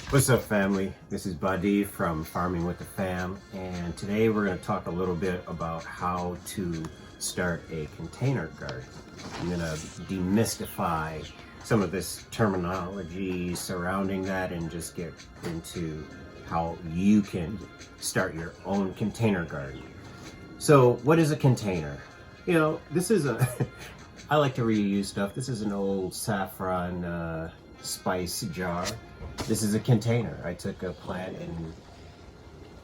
What's up, family? This is Badi from Farming with the Fam, and today we're going to talk a little bit about how to start a container garden. I'm going to demystify some of this terminology surrounding that and just get into how you can start your own container garden. So, what is a container? You know, this is a I like to reuse stuff. This is an old saffron spice jar. This is a container. I took a plant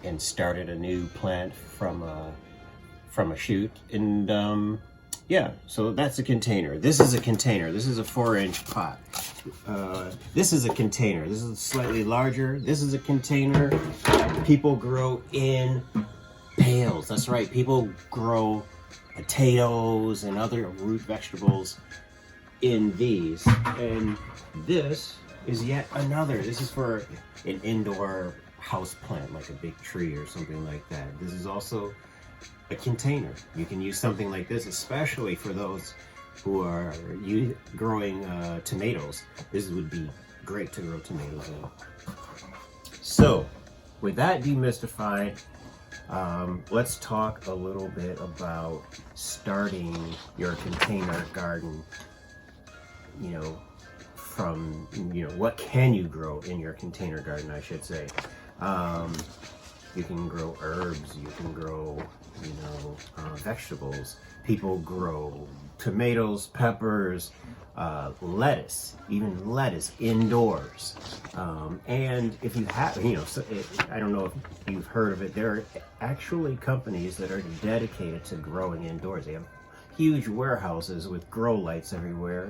and started a new plant from a shoot, and yeah, so that's a container. This is a container. This is a 4-inch pot. This is a container. This is slightly larger. This is a container. People grow in pails. That's right. People grow potatoes and other root vegetables in these, and this is yet another. This is for an indoor house plant, like a big tree or something like that. This is also a container. You can use something like this, especially for those who are growing tomatoes. This would be great to grow tomatoes in. So, with that demystified, let's talk a little bit about starting your container garden. From what can you grow in your container garden, I should say. You can grow herbs, you can grow vegetables. People grow tomatoes, peppers, lettuce, even lettuce indoors. And if you have, I don't know if you've heard of it, there are actually companies that are dedicated to growing indoors. They have huge warehouses with grow lights everywhere,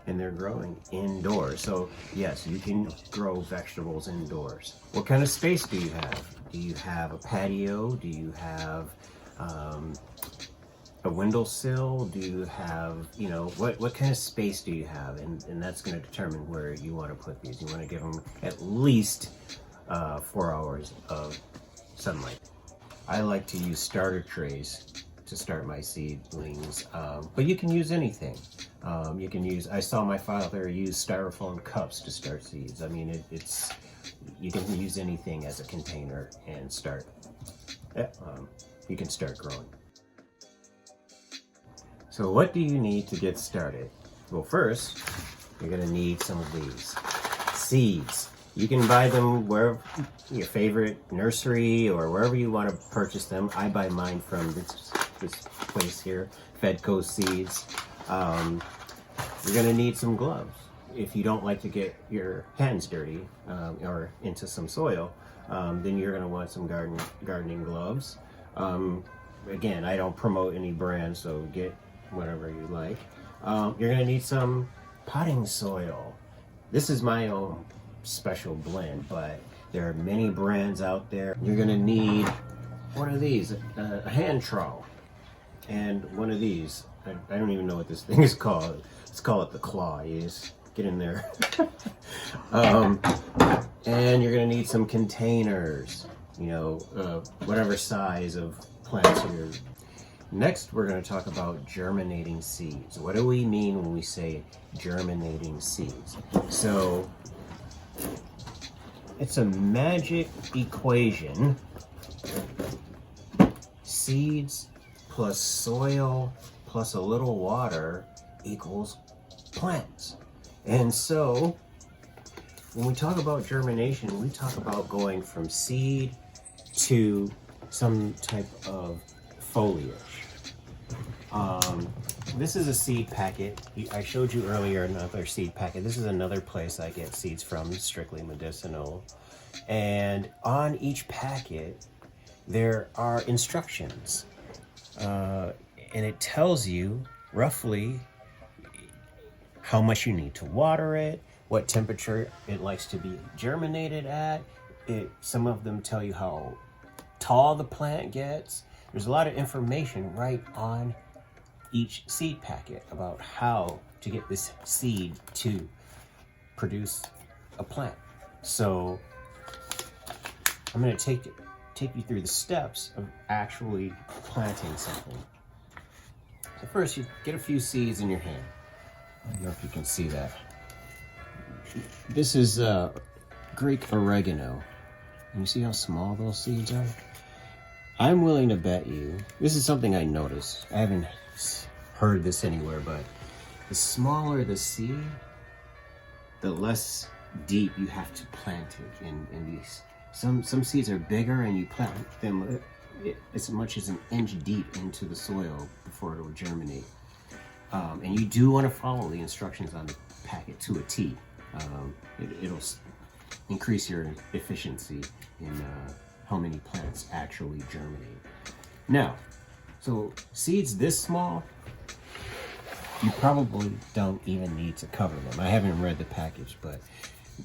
and they're growing indoors. So yes, you can grow vegetables indoors. What kind of space do you have? Do you have a patio? Do you have a windowsill? Do you have, what kind of space do you have? And that's going to determine where you want to put these. You want to give them at least 4 hours of sunlight. I like to use starter trays to start my seedlings, but you can use anything. I saw my father use styrofoam cups to start seeds. I mean, you can use anything as a container and start. You can start growing. So what do you need to get started? Well, first, you're gonna need some of these seeds. You can buy them wherever your favorite nursery or wherever you want to purchase them. I buy mine from this place here, Fedco Seeds. You're gonna need some gloves. If you don't like to get your hands dirty or into some soil, then you're gonna want some gardening gloves. Again, I don't promote any brand, so get whatever you like. You're gonna need some potting soil. This is my own special blend, but there are many brands out there. You're gonna need one of these, a hand trowel, and one of these. I don't even know what this thing is called. Let's call it the claw. You just get in there. And you're gonna need some containers, whatever size of plants you're. Next, we're going to talk about germinating seeds. What do we mean when we say germinating seeds? So, it's a magic equation. Seeds plus soil plus a little water equals plants. And so, when we talk about germination, we talk about going from seed to some type of foliage. This is a seed packet. I showed you earlier another seed packet. This is another place I get seeds from, strictly medicinal. And on each packet, there are instructions. And it tells you roughly how much you need to water it, what temperature it likes to be germinated at. Some of them tell you how tall the plant gets. There's a lot of information right on each seed packet about how to get this seed to produce a plant. So I'm going to take you through the steps of actually planting something. So first, you get a few seeds in your hand. I don't know if you can see that. This is Greek oregano. And you see how small those seeds are? I'm willing to bet you, this is something I noticed. I haven't heard this anywhere, but the smaller the seed, the less deep you have to plant it in these. Some seeds are bigger and you plant them as much as an inch deep into the soil before it will germinate. And you do want to follow the instructions on the packet to a T. It'll increase your efficiency in how many plants actually germinate. Now, so seeds this small, you probably don't even need to cover them. I haven't read the package, but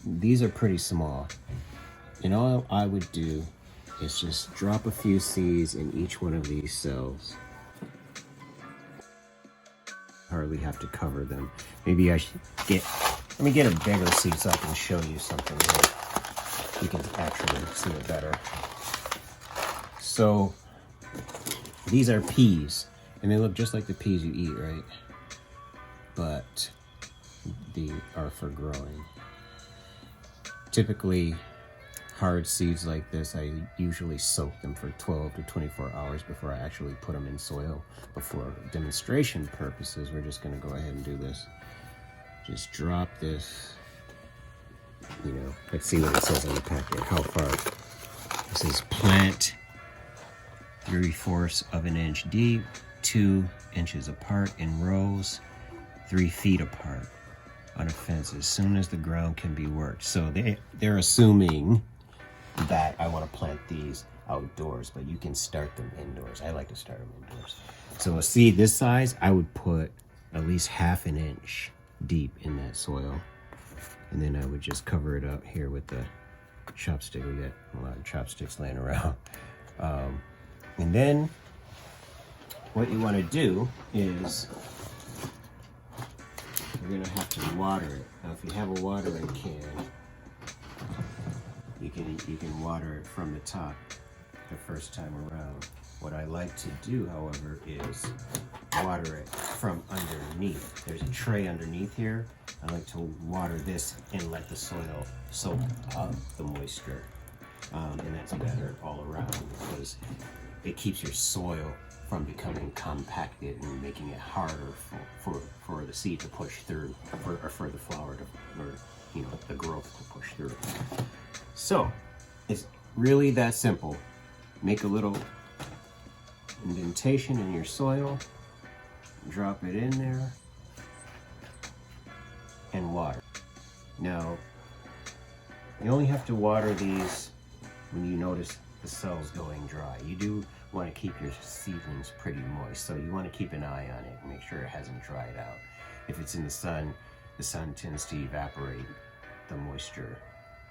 these are pretty small. And all I would do is just drop a few seeds in each one of these cells. Hardly have to cover them. Maybe I should let me get a bigger seed so I can show you something here. You can actually see it better. So these are peas, and they look just like the peas you eat, right? But they are for growing. Typically, hard seeds like this, I usually soak them for 12 to 24 hours before I actually put them in soil. But for demonstration purposes, we're just gonna go ahead and do this. Just drop this, you know, let's see what it says on the packet, how far. It says plant 3/4 of an inch deep, 2 inches apart in rows, 3 feet apart on a fence as soon as the ground can be worked. So they're assuming that I want to plant these outdoors, but you can start them indoors. I like to start them indoors. So a seed this size, I would put at least 1/2 inch deep in that soil. And then I would just cover it up here with the chopstick. We got a lot of chopsticks laying around. And then what you want to do is you're gonna have to water it. Now if you have a watering can, you can water it from the top the first time around. What I like to do, however, is water it from underneath. There's a tray underneath here. I like to water this and let the soil soak up the moisture. And that's better all around because it keeps your soil from becoming compacted and making it harder for the seed to push through, or for the flower to, or you know, the growth to push through. So it's really that simple. Make a little indentation in your soil, drop it in there, and water. Now, you only have to water these when you notice the cells going dry. You do want to keep your seedlings pretty moist, so you want to keep an eye on it and make sure it hasn't dried out. If it's in the sun tends to evaporate the moisture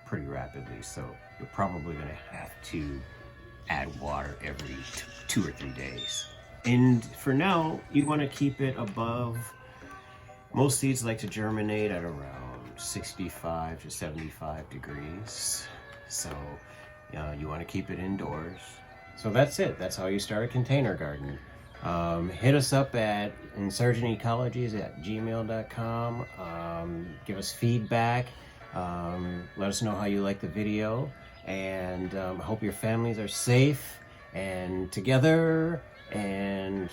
pretty rapidly, so you're probably going to have to add water every 2 or 3 days. And for now, you want to keep it above, most seeds like to germinate at around 65 to 75 degrees. So you want to keep it indoors. So that's it. That's how you start a container garden. Hit us up at insurgentecologies@gmail.com. Give us feedback. Let us know how you like the video. And hope your families are safe and together, and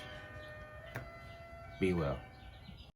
be well.